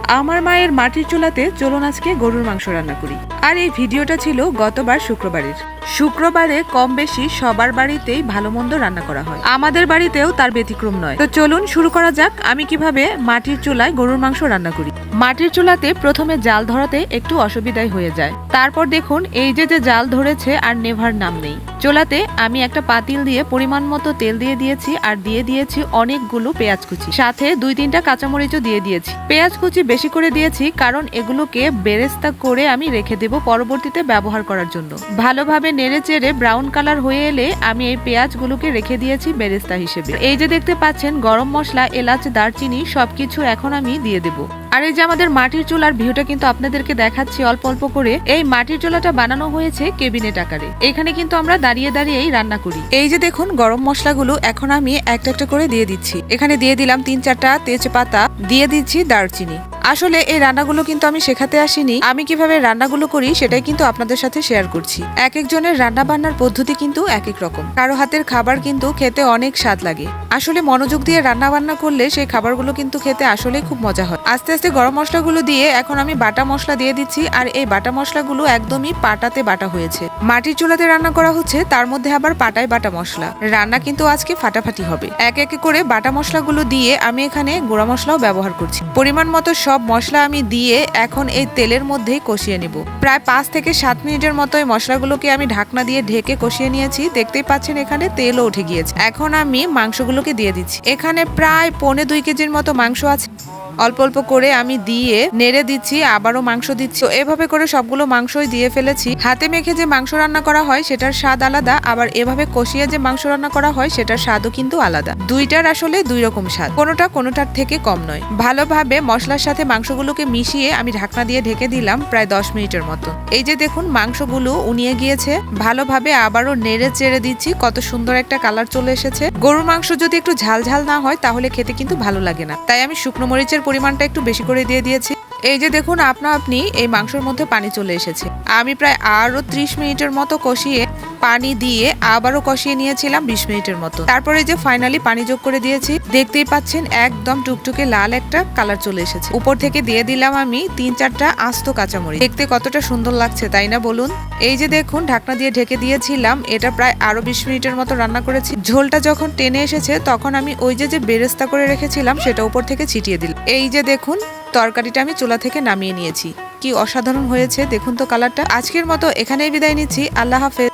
আমার মায়ের মাটির চুলাতে চলুন আজকে গরুর মাংস রান্না করি। আর এই ভিডিওটা ছিল গতবার শুক্রবারের। শুক্রবারে কম বেশি সবার বাড়িতেই ভালো মন্দ রান্না করা হয়, আমাদের বাড়িতেও তার ব্যতিক্রম নয়। তো চলুন শুরু করা যাক আমি কিভাবে মাটির চুলায় গরুর মাংস রান্না করি। মাটির চুলাতে প্রথমে জাল ধরাতে একটু অসুবিধাই হয়ে যায়। তারপর দেখুন এই যে জাল ধরেছে আর নেভার নাম নেই। চুলাতে আমি একটা পাতিল দিয়ে পরিমাণ মতো তেল দিয়ে দিয়েছি আর দিয়ে দিয়েছি অনেকগুলো পেঁয়াজ কুচি, সাথে 2-3টা কাঁচামরিচও দিয়ে দিয়েছি। পেঁয়াজ কুচি বেশি করে দিয়েছি কারণ এগুলোকে বেরেস্তা করে আমি রেখে দেব পরবর্তীতে ব্যবহার করার জন্য। ভালোভাবে নেড়ে চেড়ে ব্রাউন কালার হয়ে এলে আমি এই পেঁয়াজগুলোকে রেখে দিয়েছি বেরেস্তা হিসেবে। এই যে দেখতে পাচ্ছেন গরম মশলা, এলাচ, দারচিনি সবকিছু এখন আমি দিয়ে দেব। আর এই যে আমাদের মাটির চুলার ভিউটা কিন্তু আপনাদেরকে দেখাচ্ছি অল্প অল্প করে। এই মাটির চুলাটা বানানো হয়েছে কেবিনেট আকারে। এখানে কিন্তু আমরা দাঁড়িয়ে দাঁড়িয়েই রান্না করি। এই যে দেখুন গরম মশলাগুলো এখন আমি একটা একটা করে দিয়ে দিচ্ছি। এখানে দিয়ে দিলাম 3-4টা তেজপাতা, দিয়ে দিচ্ছি দারচিনি। আসলে এই রান্নাগুলো কিন্তু আমি শেখাতে আসিনি, আমি কিভাবে রান্নাগুলো করি সেটাই কিন্তু আপনাদের সাথে শেয়ার করছি। এক একজনের রান্না বান্নার পদ্ধতি কিন্তু এক এক রকম। কারো হাতের খাবার কিন্তু খেতে অনেক স্বাদ লাগে। আসলে মনোযোগ দিয়ে রান্না বান্না করলে সেই খাবারগুলো কিন্তু খেতে আসলে খুব মজা হয়। আস্তে আস্তে গরম মশলাগুলো দিয়ে এখন আমি বাটা মশলা দিয়ে দিচ্ছি। আর এই বাটা মশলাগুলো একদমই পাটাতে বাটা হয়েছে। মাটির চুলাতে রান্না করা হচ্ছে, তার মধ্যে আবার পাটায় বাটা মশলা। রান্না কিন্তু আজকে ফাটাফাটি হবে। এক এক করে বাটা মশলাগুলো দিয়ে আমি এখানে গুঁড়া মশলাও ব্যবহার করছি। পরিমাণ মতো সব মশলা আমি দিয়ে এখন এই তেলের মধ্যেই কষিয়ে নিব। প্রায় 5 থেকে 7 মিনিটের মতো এই মশলাগুলোকে আমি ঢাকনা দিয়ে ঢেকে কষিয়ে নিয়েছি। দেখতেই পাচ্ছেন এখানে তেলও উঠে গিয়েছে। এখন আমি মাংসগুলোকে দিয়ে দিচ্ছি। এখানে প্রায় 1.25 কেজির মতো মাংস আছে। অল্প অল্প করে আমি দিয়ে নেড়ে দিচ্ছি, আবারও মাংস দিচ্ছি। তো এভাবে করে সবগুলো মাংসই দিয়ে ফেলেছি। হাতে মেখে যে মাংস রান্না করা হয় সেটার স্বাদ আলাদা, আবার এভাবে কষিয়ে যে মাংস রান্না করা হয় সেটার স্বাদও কিন্তু আলাদা। দুইটার আসলে 2 রকম স্বাদ, কোনোটার থেকে কম নয়। ভালোভাবে মশলার সাথে মাংসগুলোকে মিশিয়ে আমি ঢাকনা দিয়ে ঢেকে দিলাম প্রায় 10 মিনিটের মতো। এই যে দেখুন মাংসগুলো উনিয়ে গিয়েছে। ভালোভাবে আবারও নেড়ে চেড়ে দিচ্ছি। কত সুন্দর একটা কালার চলে এসেছে। গরুর মাংস যদি একটু ঝাল ঝাল না হয় তাহলে খেতে কিন্তু ভালো লাগে না, তাই আমি শুকনো মরিচের পরিমাণটা একটু বেশি করে দিয়ে দিয়েছি। এই যে দেখুন আপনা আপনি এই মাংসের মধ্যে পানি চলে এসেছে। আমি প্রায় আরো 30 মিনিটের মতো কষিয়ে পানি দিয়ে আবারও কষিয়ে নিয়েছিলাম 20 মিনিটের মতো। তারপরে যে ফাইনালি পানি যোগ করে দিয়েছি। দেখতেই পাচ্ছেন একদম টুকটুকে লাল একটা কালার চলে এসেছে। উপর থেকে দিয়ে দিলাম আমি 3-4টা আস্ত কাঁচামরিচ। দেখতে কতটা সুন্দর লাগছে তাই না বলুন। এই যে দেখুন ঢাকনা দিয়ে ঢেকে দিয়েছিলাম। এটা প্রায় আরো 20 মিনিটের মতো রান্না করেছি। ঝোলটা যখন টেনে এসেছে তখন আমি ওই যে বেরেস্তা করে রেখেছিলাম সেটা উপর থেকে ছিটিয়ে দিলাম। এই যে দেখুন তরকারিটা আমি চুলা থেকে নামিয়ে নিয়েছি। কি অসাধারণ হয়েছে দেখুন তো কালারটা। আজকের মতো এখানেই বিদায় নিচ্ছি। আল্লাহ হাফেজ।